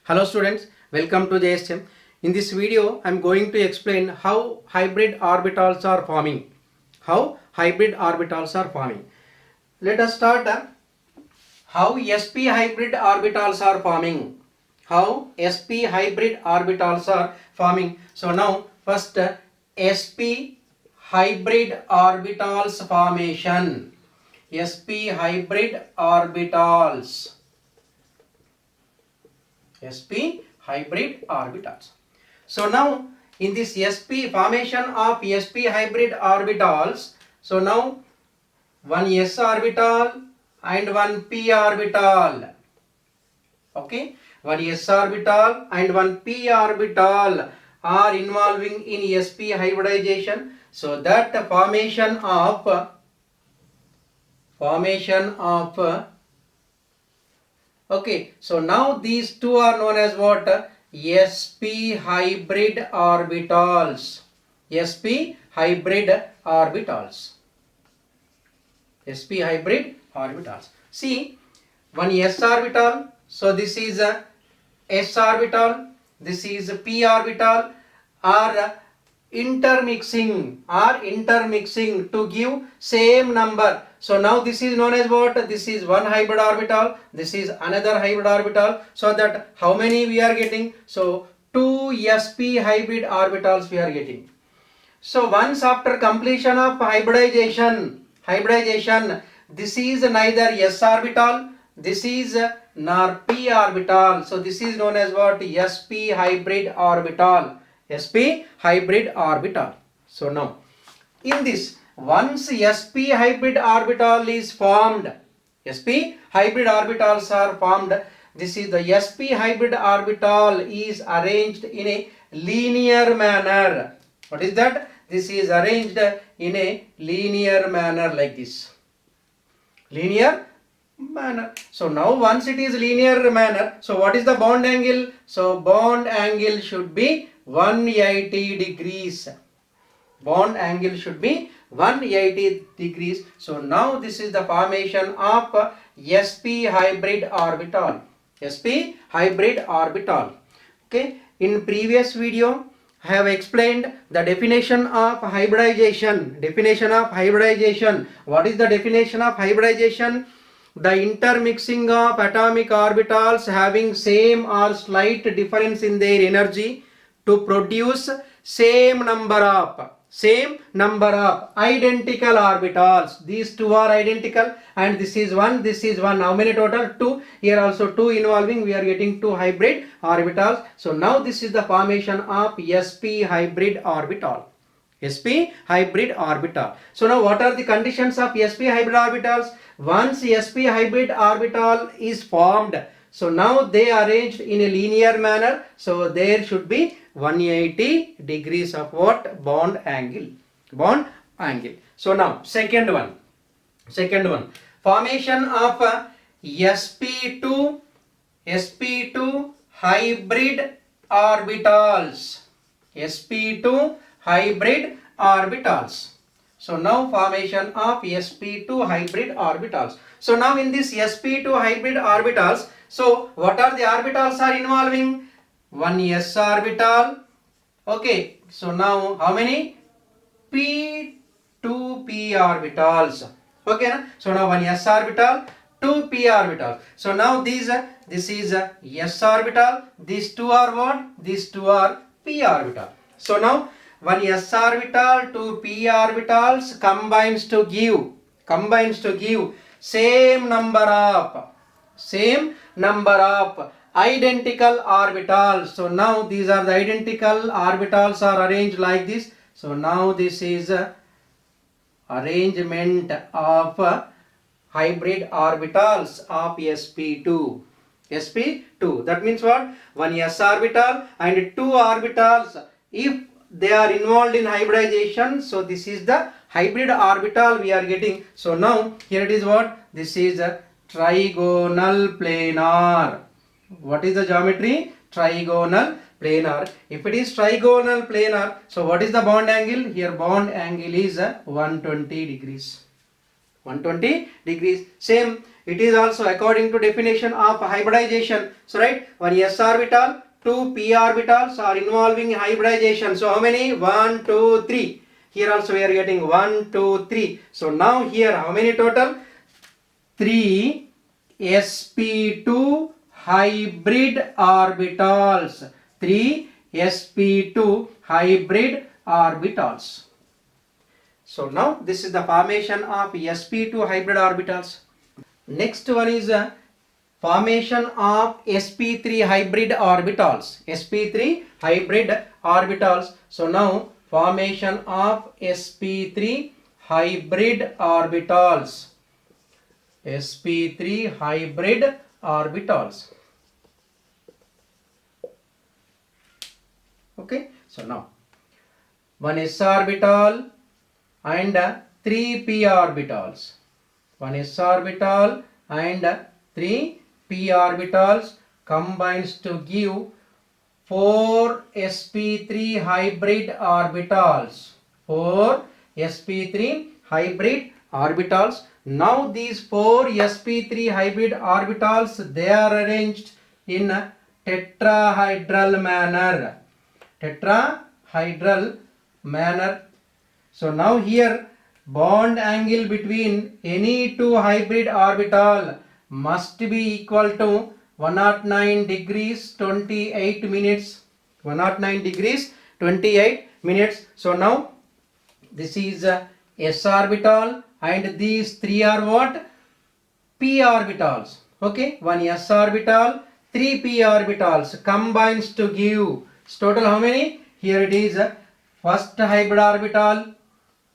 Hello students, welcome to JSM. In this video, I am going to explain how hybrid orbitals are forming. Let us start how sp hybrid orbitals are forming. So now first sp hybrid orbitals formation. sp hybrid orbitals. So now in this sp formation of sp hybrid orbitals, so now one s orbital and one p orbital. Okay, one s orbital and one p orbital are involving in sp hybridization. So that formation of okay, so now these two are known as what? sp hybrid orbitals. sp hybrid orbitals. See, one s orbital, so this is a s orbital, this is a p orbital, are intermixing to give same number. So now this is known as what? This is one hybrid orbital, this is another hybrid orbital. So that how many we are getting? So two sp hybrid orbitals we are getting. So once after completion of hybridization, this is neither s orbital, this is nor p orbital. So this is known as what? sp hybrid orbital. So now in this, once sp hybrid orbital is formed, sp hybrid orbitals are formed, this is the sp hybrid orbital is arranged in a linear manner. What is that? This is arranged in a linear manner like this. Linear manner. So now once it is linear manner, so what is the bond angle? So bond angle should be 180 degrees. Bond angle should be 180 degrees. So now this is the formation of sp hybrid orbital. Okay, in previous video I have explained the definition of hybridization. What is the definition of hybridization? The intermixing of atomic orbitals having same or slight difference in their energy to produce same number of identical orbitals. These two are identical and this is one. How many total? Two. Here also two involving, we are getting two hybrid orbitals. So now this is the formation of sp hybrid orbital. So now what are the conditions of sp hybrid orbitals? Once sp hybrid orbital is formed, so now they are arranged in a linear manner. So there should be 180 degrees of what? Bond angle. So now second one, formation of sp2 hybrid orbitals. So now formation of sp2 hybrid orbitals. So now in this sp2 hybrid orbitals, so what are the orbitals are involving? One s orbital. Okay, so now how many? p orbitals. Okay, so now one s orbital, two p orbitals. So now this is s orbital, these two are what? These two are p orbital. So now one s orbital, two p orbitals combines to give same number of identical orbitals. So now these are the identical orbitals are arranged like this. So now this is arrangement of hybrid orbitals of sp2. That means what? One s orbital and two orbitals, if they are involved in hybridization, so this is the hybrid orbital we are getting. So now here it is what? This is a trigonal planar. What is the geometry? Trigonal planar. If it is trigonal planar, so what is the bond angle? Here bond angle is 120 degrees. Same it is also according to definition of hybridization. So right, one s orbital, two p orbitals are involving hybridization. So how many? 1, 2, 3. Here also we are getting 1, 2, 3. So now here how many total? 3 sp2 hybrid orbitals. 3 sp2 hybrid orbitals. So now this is the formation of sp2 hybrid orbitals. Next one is formation of sp3 hybrid orbitals. sp3 hybrid orbitals. So now formation of sp3 hybrid orbitals. sp3 hybrid orbitals. Okay, so now one s orbital and 3 p orbitals. One s orbital and 3 p orbitals combines to give 4 sp3 hybrid orbitals. 4 sp3 hybrid orbitals. Now these 4 sp3 hybrid orbitals, they are arranged in a tetrahedral manner. Tetrahedral manner. So now here bond angle between any two hybrid orbital must be equal to 109 degrees 28 minutes. 109 degrees 28 minutes. So now this is s orbital and these three are what? P orbitals. Okay, one s orbital, 3 p orbitals combines to give total how many? Here it is first hybrid orbital,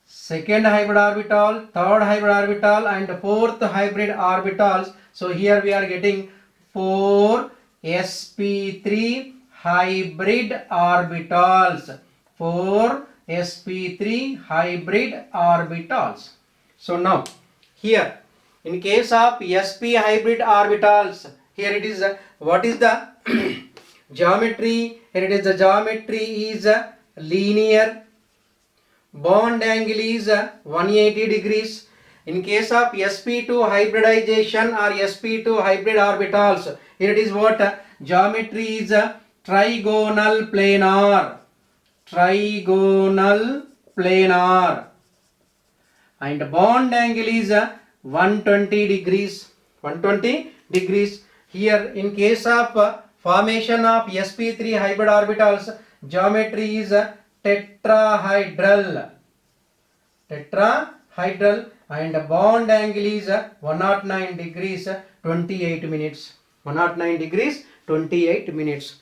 second hybrid orbital, third hybrid orbital and fourth hybrid orbitals. So here we are getting 4 sp3 hybrid orbitals. 4 sp3 hybrid orbitals. So now here in case of sp hybrid orbitals, here it is what is the geometry? Here it is the geometry is linear. Bond angle is 180 degrees. In case of sp2 hybridization or sp2 hybrid orbitals, here it is what? Geometry is trigonal planar. Trigonal planar. And bond angle is 120 degrees. 120 degrees. Here in case of formation of sp3 hybrid orbitals, geometry is tetrahedral. Tetrahedral and bond angle is 109 degrees 28 minutes. 109 degrees 28 minutes.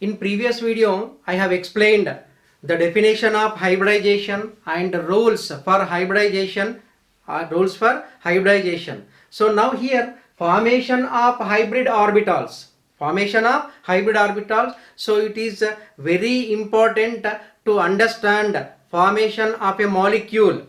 In previous video I have explained the definition of hybridization and rules for hybridization. So now here formation of hybrid orbitals. Formation of hybrid orbitals. So it is very important to understand formation of a molecule.